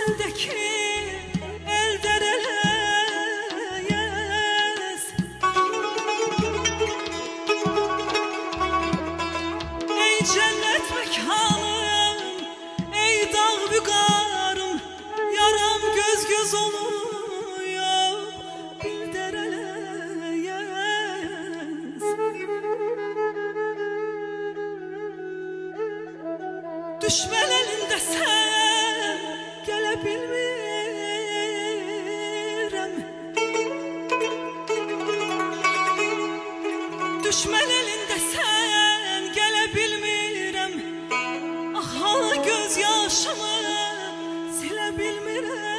seldeki elden eleyez. Ey cennet mekanım, ey dağ bügarım, yaram göz göz oluyor bir dereleyez. Düşman elinde sen gelebilmirem. Düşman elinde sen gelebilmirem. Ah göz yaşımı silebilmirem.